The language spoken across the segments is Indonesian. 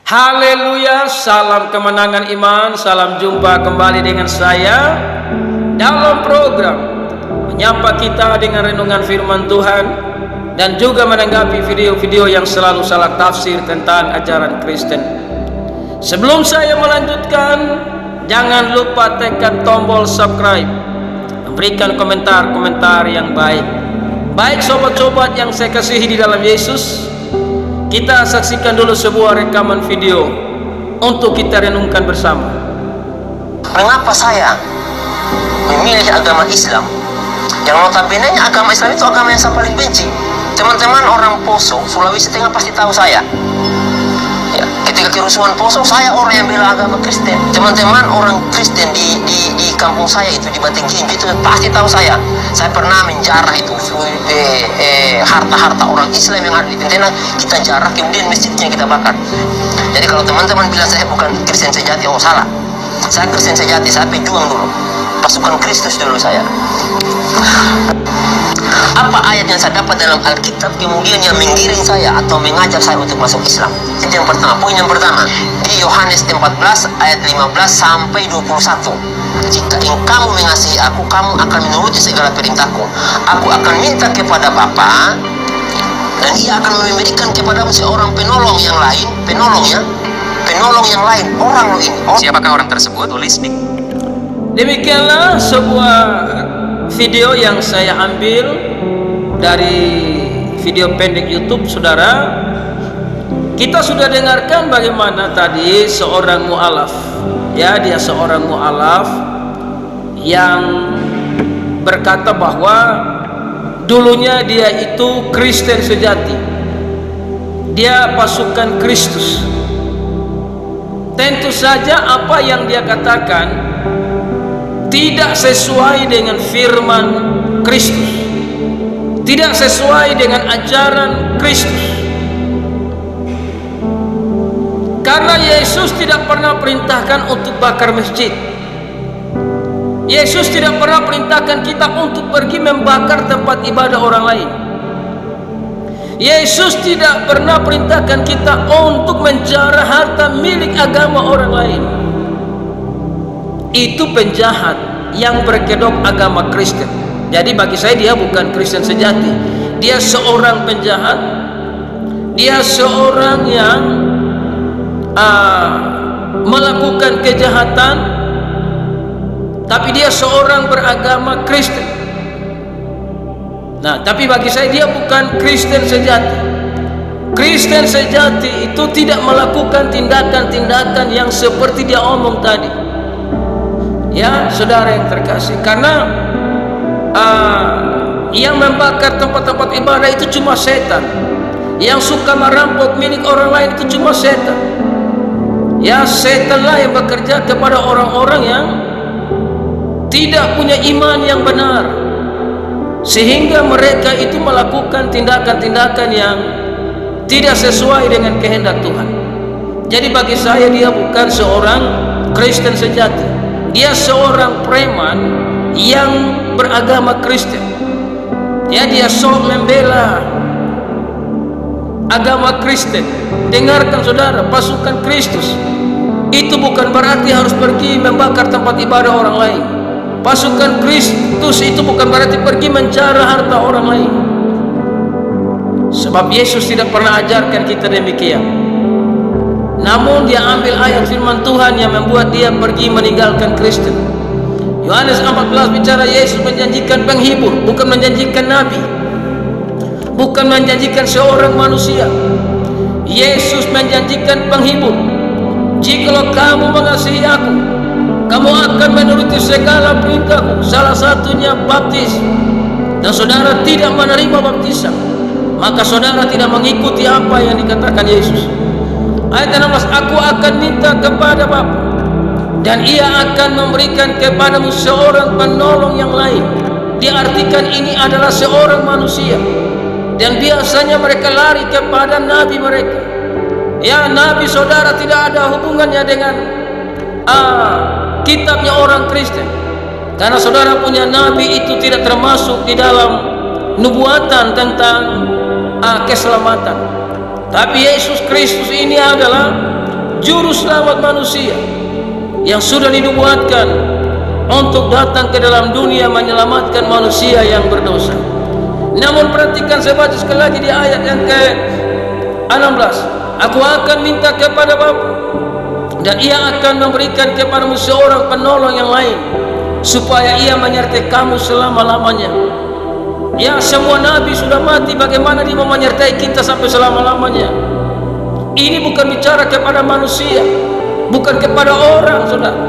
Haleluya, salam kemenangan iman, salam jumpa kembali dengan saya dalam program menyapa kita dengan renungan firman Tuhan dan juga menanggapi video-video yang selalu salah tafsir tentang ajaran Kristen. Sebelum saya melanjutkan, jangan lupa tekan tombol subscribe, memberikan komentar-komentar yang baik. Baik sobat-sobat yang saya kasihi di dalam Yesus, kita saksikan dulu sebuah rekaman video untuk kita renungkan bersama. Mengapa saya memilih agama Islam yang notabene agama Islam itu agama yang saya paling benci? Teman-teman orang Poso, Sulawesi Tengah pasti tahu saya. Ya, ketika kerusuhan Poso, saya orang yang bela agama Kristen. Teman-teman orang Kristen di kampung saya itu di Banting Ginju itu pasti tahu saya. Saya pernah menjarah itu harta-harta orang Islam yang ada di Tentena, kita jarah, kemudian masjidnya kita bakar. Jadi kalau teman-teman bilang saya bukan Kristen sejati, oh salah. Saya Kristen sejati, saya pejuang dulu, pasukan Kristus dulu saya. Apa ayat yang saya dapat dalam Alkitab kemudian yang menggiring saya atau mengajak saya untuk masuk Islam? Itu yang pertama. Poin yang pertama di Yohanes 14 ayat 15 sampai 21. Jika engkau mengasihi aku, kamu akan menuruti segala perintahku. Aku akan minta kepada Bapa, dan ia akan memberikan kepadamu seorang penolong yang lain. Penolong yang lain. Orang lo ini. Siapakah orang tersebut? Tulis nih. Demikianlah sebuah video yang saya ambil dari video pendek YouTube, saudara. Kita sudah dengarkan bagaimana tadi seorang mu'alaf, ya, dia seorang mu'alaf yang berkata bahwa dulunya dia itu Kristen sejati, dia pasukan Kristus. Tentu saja apa yang dia katakan tidak sesuai dengan firman Kristus, tidak sesuai dengan ajaran Kristus. Karena Yesus tidak pernah perintahkan untuk bakar masjid. Yesus tidak pernah perintahkan kita untuk pergi membakar tempat ibadah orang lain. Yesus tidak pernah perintahkan kita untuk menjarah harta milik agama orang lain. Itu penjahat yang berkedok agama Kristen. Jadi bagi saya dia bukan Kristen sejati. Dia seorang penjahat. Dia seorang yang melakukan kejahatan, tapi dia seorang beragama Kristen. Nah, tapi bagi saya dia bukan Kristen sejati. Kristen sejati itu tidak melakukan tindakan-tindakan yang seperti dia omong tadi. Ya, saudara yang terkasih, karena yang membakar tempat-tempat ibadah itu cuma setan. Yang suka merampok milik orang lain itu cuma setan. Ya, setanlah yang bekerja kepada orang-orang yang tidak punya iman yang benar, sehingga mereka itu melakukan tindakan-tindakan yang tidak sesuai dengan kehendak Tuhan. Jadi bagi saya dia bukan seorang Kristen sejati. Dia seorang preman yang beragama Kristen. Ya, dia sok membela agama Kristen. Dengarkan saudara, pasukan Kristus itu bukan berarti harus pergi membakar tempat ibadah orang lain. Pasukan Kristus itu bukan berarti pergi mencari harta orang lain. Sebab Yesus tidak pernah ajarkan kita demikian. Namun dia ambil ayat firman Tuhan yang membuat dia pergi meninggalkan Kristen. Yohanes 14 bicara Yesus menjanjikan penghibur, bukan menjanjikan nabi, bukan menjanjikan seorang manusia. Yesus menjanjikan penghibur. Jikalau kamu mengasihi aku, kamu akan menuruti segala perintahku, salah satunya baptis. Dan saudara tidak menerima baptisan, maka saudara tidak mengikuti apa yang dikatakan Yesus. Ayat 16, aku akan minta kepada Bapa, dan ia akan memberikan kepadamu seorang penolong yang lain. Diartikan ini adalah seorang manusia. Dan biasanya mereka lari kepada nabi mereka. Ya, nabi saudara tidak ada hubungannya dengan kitabnya orang Kristen. Karena saudara punya nabi itu tidak termasuk di dalam nubuatan tentang keselamatan. Tapi Yesus Kristus ini adalah juru selamat manusia yang sudah dinubuatkan untuk datang ke dalam dunia menyelamatkan manusia yang berdosa. Namun perhatikan, saya baca sekali lagi di ayat yang ke-16. Aku akan minta kepada Bapa, dan ia akan memberikan kepadamu seorang penolong yang lain, supaya ia menyertai kamu selama-lamanya. Ya, semua nabi sudah mati, bagaimana dia mau menyertai kita sampai selama-lamanya? Ini bukan bicara kepada manusia, bukan kepada orang, saudara.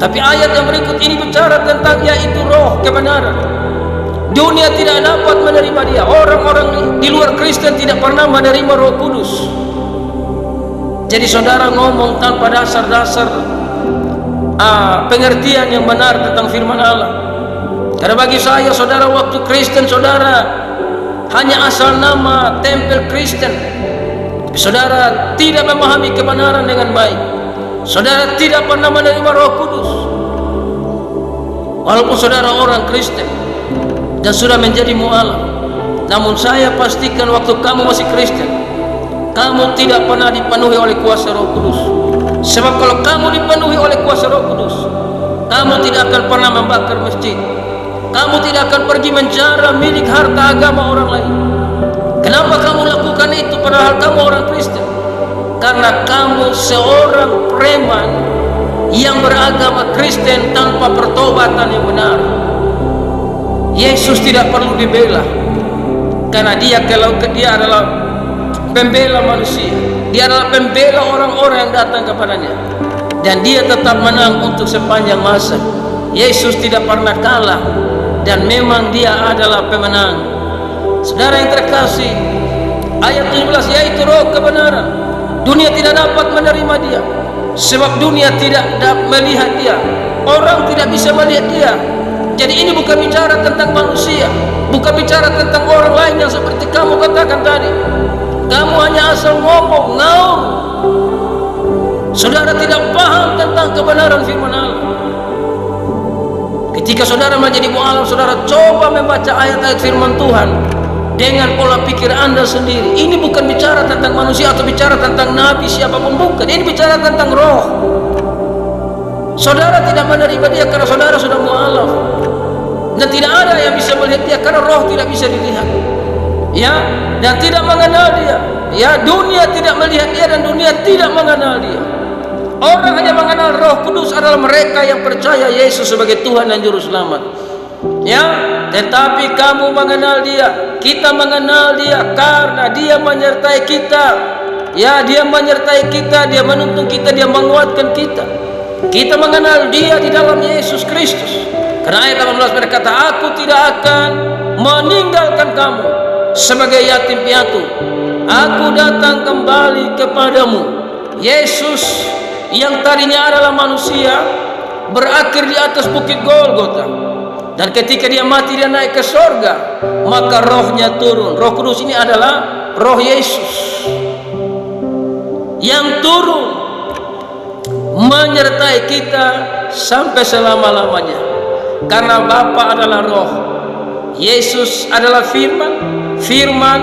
Tapi ayat yang berikut ini bicara tentang yaitu roh kebenaran. Dunia tidak dapat menerima dia. Orang-orang di luar Kristen tidak pernah menerima Roh Kudus. Jadi saudara ngomong tanpa dasar-dasar pengertian yang benar tentang firman Allah. Karena bagi saya, saudara, waktu Kristen saudara hanya asal nama tempel Kristen, tapi saudara tidak memahami kebenaran dengan baik. Saudara tidak pernah menerima Roh Kudus, walaupun saudara orang Kristen dan sudah menjadi mualaf. Namun saya pastikan waktu kamu masih Kristen, kamu tidak pernah dipenuhi oleh kuasa Roh Kudus. Sebab kalau kamu dipenuhi oleh kuasa Roh Kudus, kamu tidak akan pernah membakar masjid, kamu tidak akan pergi menjara milik harta agama orang lain. Kenapa kamu lakukan itu padahal kamu orang Kristen? Karena kamu seorang preman yang beragama Kristen tanpa pertobatan yang benar. Yesus tidak perlu dibela, karena dia adalah pembela manusia. Dia adalah pembela orang-orang yang datang kepadanya, dan dia tetap menang untuk sepanjang masa. Yesus tidak pernah kalah, dan memang dia adalah pemenang. Saudara yang terkasih, ayat 17 yaitu roh kebenaran. Dunia tidak dapat menerima dia, sebab dunia tidak dapat melihat dia, orang tidak bisa melihat dia. Jadi ini bukan bicara tentang manusia, bukan bicara tentang orang lain yang seperti kamu katakan tadi. Kamu hanya asal ngomong, ngaur. Saudara tidak paham tentang kebenaran firman Allah. Ketika saudara menjadi mualaf, saudara coba membaca ayat-ayat firman Tuhan dengan pola pikir Anda sendiri. Ini bukan bicara tentang manusia atau bicara tentang nabi siapapun, bukan. Ini bicara tentang roh. Saudara tidak menerima dia karena saudara sudah mualaf, dan tidak ada yang bisa melihat dia karena roh tidak bisa dilihat, ya, dan tidak mengenal dia. Ya, dunia tidak melihat dia dan dunia tidak mengenal dia. Orang hanya mengenal Roh Kudus adalah mereka yang percaya Yesus sebagai Tuhan dan Juru Selamat. Ya, tetapi kamu mengenal dia, kita mengenal dia karena dia menyertai kita. Ya, dia menyertai kita, dia menuntun kita, dia menguatkan kita. Kita mengenal dia di dalam Yesus Kristus. Karena ayat 18 berkata, aku tidak akan meninggalkan kamu sebagai yatim piatu. Aku datang kembali kepadamu. Yesus yang tadinya adalah manusia berakhir di atas bukit Golgota, dan ketika dia mati dia naik ke sorga, maka rohnya turun. Roh Kudus ini adalah roh Yesus yang turun menyertai kita sampai selama-lamanya. Karena Bapa adalah roh, Yesus adalah firman, firman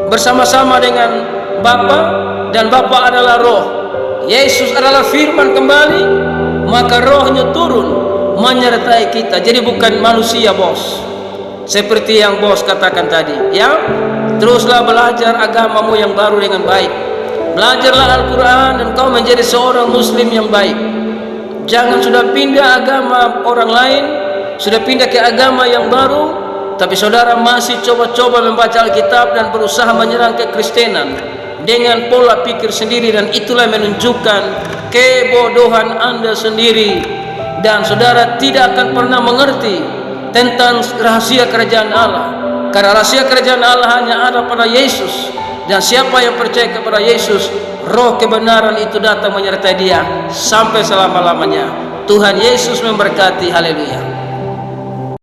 bersama-sama dengan Bapa, dan Bapa adalah roh. Yesus adalah firman kembali, maka rohnya turun menyertai kita. Jadi bukan manusia, bos, seperti yang bos katakan tadi. Ya, teruslah belajar agamamu yang baru dengan baik. Belajarlah Al-Quran dan kau menjadi seorang muslim yang baik. Jangan sudah pindah agama orang lain, sudah pindah ke agama yang baru, tapi saudara masih coba-coba membaca Alkitab dan berusaha menyerang kekristenan dengan pola pikir sendiri, dan itulah menunjukkan kebodohan Anda sendiri. Dan saudara tidak akan pernah mengerti tentang rahasia kerajaan Allah, karena rahasia kerajaan Allah hanya ada pada Yesus, dan siapa yang percaya kepada Yesus, roh kebenaran itu datang menyertai dia sampai selama-lamanya. Tuhan Yesus memberkati. Haleluya.